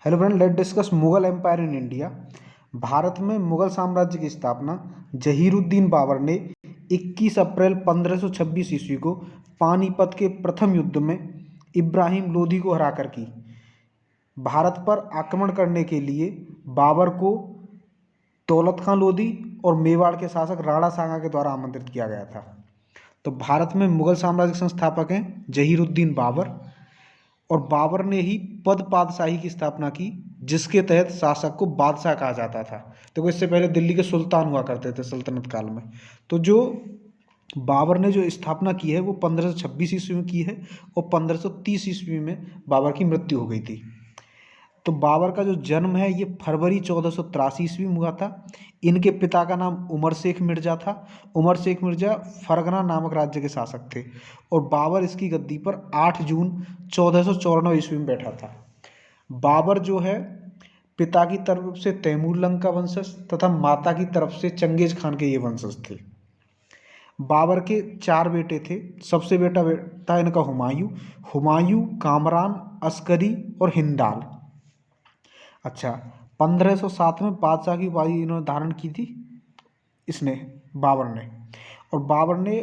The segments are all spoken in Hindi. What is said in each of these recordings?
Hello friend, let discuss Mughal empire in India. Bharat में मुगल साम्राज्य की स्थापना जहीरुद्दीन बाबर ने 21 अप्रैल 1526 ईस्वी को पानीपत के प्रथम युद्ध में इब्राहिम लोदी को हराकर की। भारत पर आक्रमण करने के लिए बाबर को दौलत खां लोदी और मेवाड़ के शासक राणा सांगा के द्वारा आमंत्रित किया गया था। तो भारत में मुगल साम्राज्य के संस्थापक हैं जहीरुद्दीन बाबर, और बाबर ने ही पद पातशाही की स्थापना की, जिसके तहत शासक को बादशाह कहा जाता था। तो इससे पहले दिल्ली के सुल्तान हुआ करते थे सल्तनत काल में। तो जो बाबर ने जो स्थापना की है वो 1526 ईस्वी में की है, और 1530 ईस्वी में बाबर की मृत्यु हो गई थी। तो बाबर का जो जन्म है ये फरवरी 1483 ईस्वी में हुआ था। इनके पिता का नाम उमर शेख मिर्जा था। उमर शेख मिर्जा फरगना नामक राज्य के शासक थे, और बाबर इसकी गद्दी पर 8 जून 1494 ईस्वी में बैठा था। बाबर जो है पिता की तरफ से तैमूर का वंशज तथा माता की तरफ से चंगेज खान के ये वंशज थे। बाबर के 4 बेटे थे। सबसे बेटा था इनका हुमायूं, कामरान, अस्करी और हिंदाल। अच्छा, 1507 में बादशाह की उपाधि इन्होंने धारण की थी बाबर ने। और बाबर ने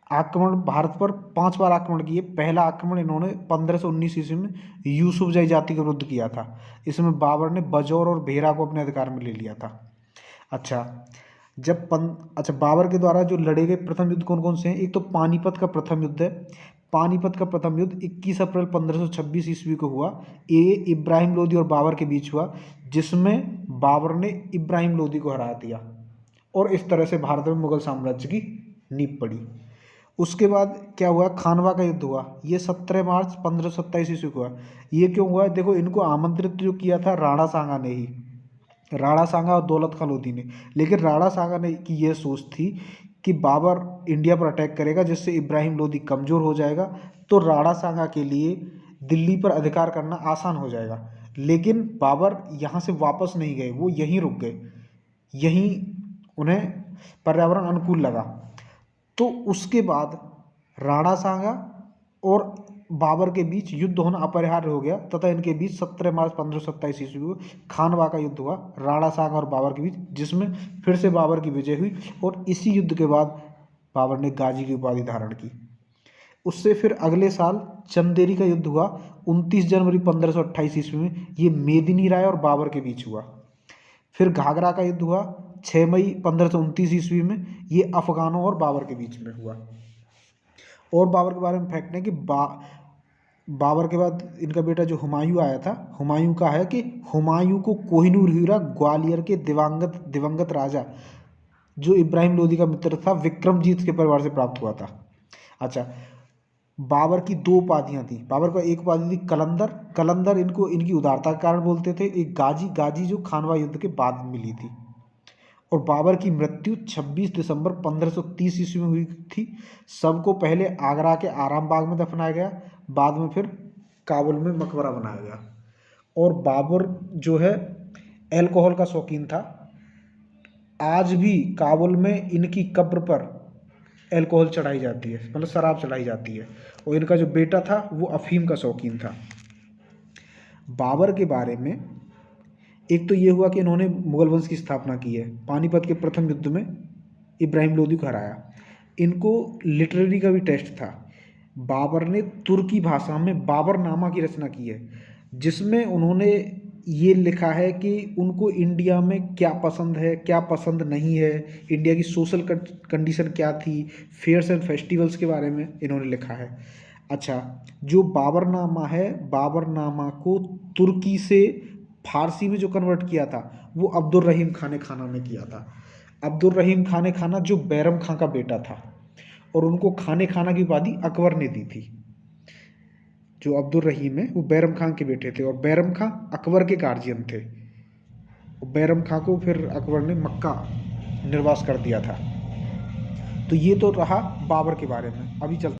भारत पर 5 बार आक्रमण किए। पहला आक्रमण इन्होंने 1519 ईस्वी में यूसुफजई जाति के विरुद्ध किया था। इसमें बाबर ने बजौर और भेरा को अपने अधिकार में ले लिया था। बाबर के द्वारा जो लड़े गए प्रथम युद्ध कौन कौन से हैं? एक तो पानीपत का प्रथम युद्ध है। पानीपत का प्रथम युद्ध 21 अप्रैल 1526 ईस्वी को हुआ। ये इब्राहिम लोदी और बाबर के बीच हुआ, जिसमें बाबर ने इब्राहिम लोदी को हरा दिया, और इस तरह से भारत में मुगल साम्राज्य की नींव पड़ी। उसके बाद क्या हुआ? खानवा का युद्ध हुआ। ये 17 मार्च 1527 ईस्वी को हुआ। ये क्यों हुआ? देखो, इनको आमंत्रित जो किया था राणा सांगा ने ही, राणा सांगा और दौलत खां लोदी ने। लेकिन राणा सांगा ने की ये सोच थी कि बाबर इंडिया पर अटैक करेगा, जिससे इब्राहिम लोदी कमज़ोर हो जाएगा, तो राणा सांगा के लिए दिल्ली पर अधिकार करना आसान हो जाएगा। लेकिन बाबर यहाँ से वापस नहीं गए, वो यहीं रुक गए। यहीं उन्हें पर्यावरण अनुकूल लगा। तो उसके बाद राणा सांगा और बाबर के बीच युद्ध होना अपरिहार्य हो गया, तथा इनके बीच 17 मार्च 1527 ईस्वी को खानवा का युद्ध हुआ राणा सांगा और बाबर के बीच, जिसमें फिर से बाबर की विजय हुई। और इसी युद्ध के बाद बाबर ने गाजी की उपाधि धारण की। उससे फिर अगले साल चंदेरी का युद्ध हुआ 29 जनवरी 1528 ईस्वी में। ये मेदिनी राय और बाबर के बीच हुआ। फिर घाघरा का युद्ध हुआ 6 मई 1529 ईस्वी में। ये अफगानों और बाबर के बीच में हुआ। और बाबर के बारे में फैक्ट है कि बाबर के बाद इनका बेटा जो हुमायूं आया था, हुमायूं का है कि हुमायूं को कोहिनूर हीरा ग्वालियर के दिवंगत राजा जो इब्राहिम लोदी का मित्र था विक्रमजीत के परिवार से प्राप्त हुआ था। अच्छा, बाबर की 2 उपाधियाँ थी। बाबर का एक उपाधि थी कलंदर इनको इनकी उदारता के कारण बोलते थे। एक गाजी जो खानवा युद्ध के बाद मिली थी। और बाबर की मृत्यु 26 दिसंबर 1530 ईस्वी में हुई थी। सबको पहले आगरा के आराम बाग में दफनाया गया, बाद में फिर काबुल में मकबरा बनाया गया। और बाबर जो है अल्कोहल का शौकीन था। आज भी काबुल में इनकी कब्र पर अल्कोहल चढ़ाई जाती है, मतलब शराब चढ़ाई जाती है। और इनका जो बेटा था वो अफीम का शौकीन था। बाबर के बारे में एक तो ये हुआ कि इन्होंने मुगल वंश की स्थापना की है। पानीपत के प्रथम युद्ध में इब्राहिम लोदी को हराया। इनको लिटरेरी का भी टेस्ट था। बाबर ने तुर्की भाषा में बाबरनामा की रचना की है, जिसमें उन्होंने ये लिखा है कि उनको इंडिया में क्या पसंद है, क्या पसंद नहीं है, इंडिया की सोशल कंडीशन क्या थी, फेयर्स एंड फेस्टिवल्स के बारे में इन्होंने लिखा है। अच्छा, जो बाबरनामा है, बाबरनामा को तुर्की से फारसी में जो कन्वर्ट किया था वो अब्दुल रहीम खान खाना ने किया था। अब्दुल रहीम खान खाना जो बैरम खां का बेटा था, और उनको खाने खाना की उपाधि अकबर ने दी थी। जो अब्दुल रहीम है वो बैरम खां के बेटे थे, और बैरम खां अकबर के गार्जियन थे। बैरम खां को फिर अकबर ने मक्का निर्वास कर दिया था। तो ये तो रहा बाबर के बारे में। अभी चलते